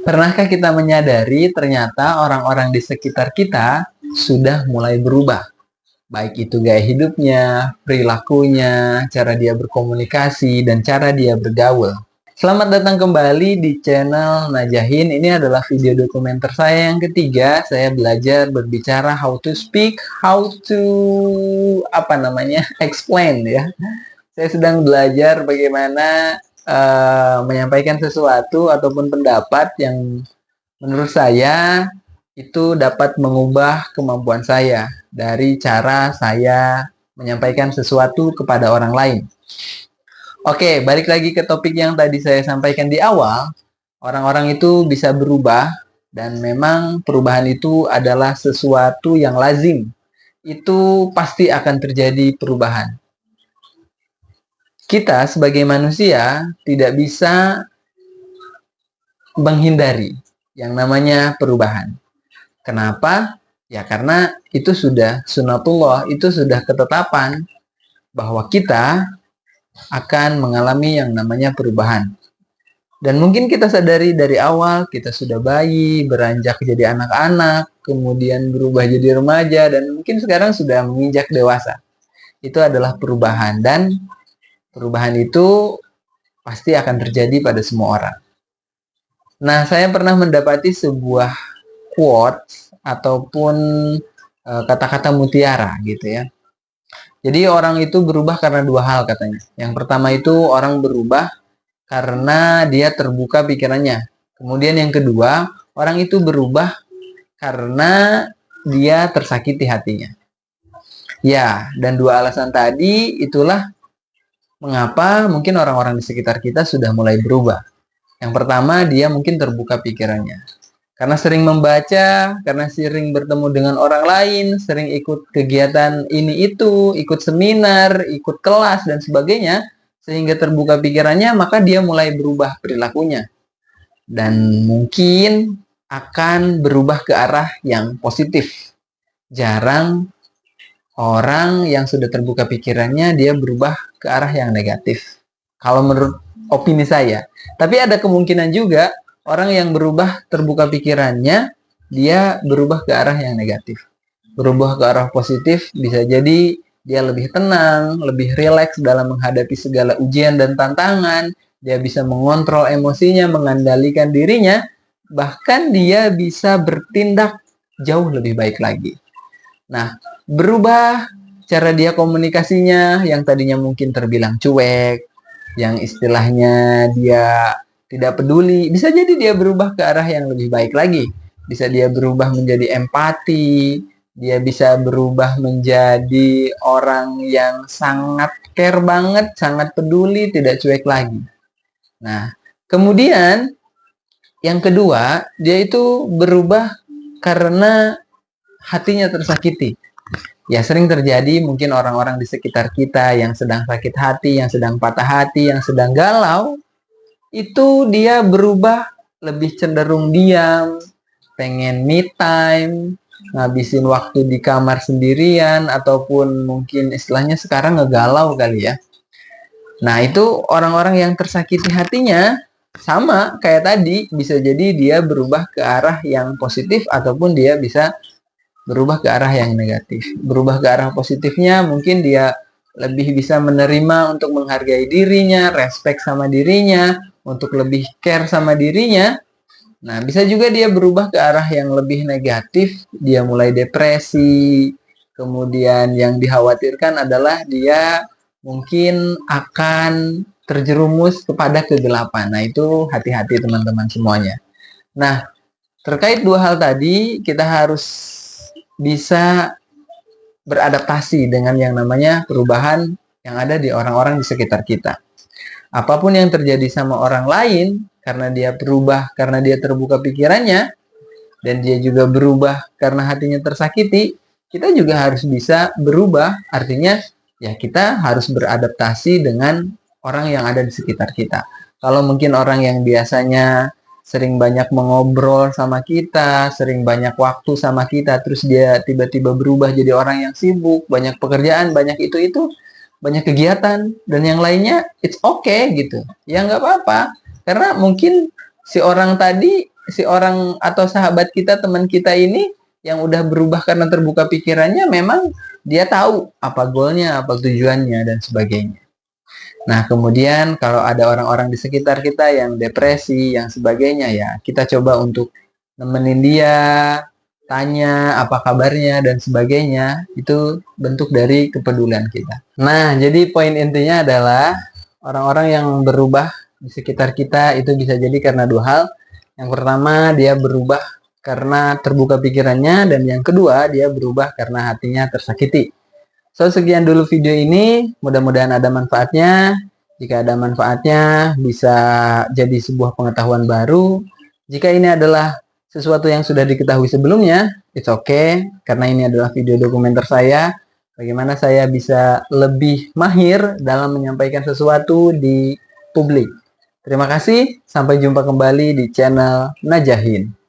Pernahkah kita menyadari ternyata orang-orang di sekitar kita sudah mulai berubah? Baik itu gaya hidupnya, perilakunya, cara dia berkomunikasi, dan cara dia bergaul. Selamat datang kembali di channel Najahin. Ini adalah video dokumenter saya yang ketiga. Saya belajar berbicara how to speak, how to explain ya. Saya sedang belajar bagaimana menyampaikan sesuatu ataupun pendapat yang menurut saya itu dapat mengubah kemampuan saya dari cara saya menyampaikan sesuatu kepada orang lain. Oke, balik lagi ke topik yang tadi saya sampaikan di awal. Orang-orang itu bisa berubah dan memang perubahan itu adalah sesuatu yang lazim. Itu pasti akan terjadi perubahan. Kita sebagai manusia tidak bisa menghindari yang namanya perubahan. Kenapa? Ya karena itu sudah sunatullah, itu sudah ketetapan bahwa kita akan mengalami yang namanya perubahan. Dan mungkin kita sadari dari awal, kita sudah bayi, beranjak jadi anak-anak, kemudian berubah jadi remaja, dan mungkin sekarang sudah menginjak dewasa. Itu adalah perubahan, dan perubahan itu pasti akan terjadi pada semua orang. Nah, saya pernah mendapati sebuah quotes ataupun kata-kata mutiara gitu ya. Jadi orang itu berubah karena dua hal katanya. Yang pertama itu orang berubah karena dia terbuka pikirannya. Kemudian yang kedua, orang itu berubah karena dia tersakiti hatinya. Ya, dan dua alasan tadi itulah mengapa mungkin orang-orang di sekitar kita sudah mulai berubah. Yang pertama, dia mungkin terbuka pikirannya. Karena sering membaca, karena sering bertemu dengan orang lain, sering ikut kegiatan ini itu, ikut seminar, ikut kelas, dan sebagainya, sehingga terbuka pikirannya, maka dia mulai berubah perilakunya. Dan mungkin akan berubah ke arah yang positif. Jarang orang yang sudah terbuka pikirannya, dia berubah ke arah yang negatif. Kalau menurut opini saya. Tapi ada kemungkinan juga orang yang berubah terbuka pikirannya, dia berubah ke arah yang negatif. Berubah ke arah positif, bisa jadi dia lebih tenang, lebih rileks dalam menghadapi segala ujian dan tantangan. Dia bisa mengontrol emosinya, mengendalikan dirinya, bahkan dia bisa bertindak jauh lebih baik lagi. Nah, berubah cara dia komunikasinya yang tadinya mungkin terbilang cuek, yang istilahnya dia tidak peduli, bisa jadi dia berubah ke arah yang lebih baik lagi. Bisa dia berubah menjadi empati, dia bisa berubah menjadi orang yang sangat care banget, sangat peduli, tidak cuek lagi. Nah, kemudian yang kedua, dia itu berubah karena hatinya tersakiti. Ya sering terjadi mungkin orang-orang di sekitar kita yang sedang sakit hati, yang sedang patah hati, yang sedang galau, itu dia berubah lebih cenderung diam, pengen me time, ngabisin waktu di kamar sendirian, ataupun mungkin istilahnya sekarang ngegalau kali ya. Nah itu orang-orang yang tersakiti hatinya sama kayak tadi, bisa jadi dia berubah ke arah yang positif ataupun dia bisa berubah ke arah yang negatif. Berubah ke arah positifnya mungkin dia lebih bisa menerima untuk menghargai dirinya, respect sama dirinya, untuk lebih care sama dirinya. Nah, bisa juga dia berubah ke arah yang lebih negatif, dia mulai depresi, kemudian yang dikhawatirkan adalah dia mungkin akan terjerumus kepada kegelapan. Nah, itu hati-hati teman-teman semuanya. Nah, terkait dua hal tadi, kita harus bisa beradaptasi dengan yang namanya perubahan yang ada di orang-orang di sekitar kita. Apapun yang terjadi sama orang lain, karena dia berubah, karena dia terbuka pikirannya, dan dia juga berubah karena hatinya tersakiti, kita juga harus bisa berubah. Artinya, ya kita harus beradaptasi dengan orang yang ada di sekitar kita. Kalau mungkin orang yang biasanya sering banyak mengobrol sama kita, sering banyak waktu sama kita, terus dia tiba-tiba berubah jadi orang yang sibuk, banyak pekerjaan, banyak itu, banyak kegiatan dan yang lainnya it's okay gitu. Ya nggak apa-apa. Karena mungkin si orang tadi, si orang atau sahabat kita, teman kita ini yang udah berubah karena terbuka pikirannya, memang dia tahu apa goalnya, apa tujuannya dan sebagainya. Nah, kemudian kalau ada orang-orang di sekitar kita yang depresi, yang sebagainya, ya kita coba untuk nemenin dia, tanya apa kabarnya dan sebagainya. Itu bentuk dari kepedulian kita. Nah, jadi poin intinya adalah orang-orang yang berubah di sekitar kita itu bisa jadi karena dua hal. Yang pertama, dia berubah karena terbuka pikirannya, dan yang kedua, dia berubah karena hatinya tersakiti. So, sekian dulu video ini. Mudah-mudahan ada manfaatnya. Jika ada manfaatnya, bisa jadi sebuah pengetahuan baru. Jika ini adalah sesuatu yang sudah diketahui sebelumnya, it's okay. Karena ini adalah video dokumenter saya. Bagaimana saya bisa lebih mahir dalam menyampaikan sesuatu di publik. Terima kasih. Sampai jumpa kembali di channel Najahin.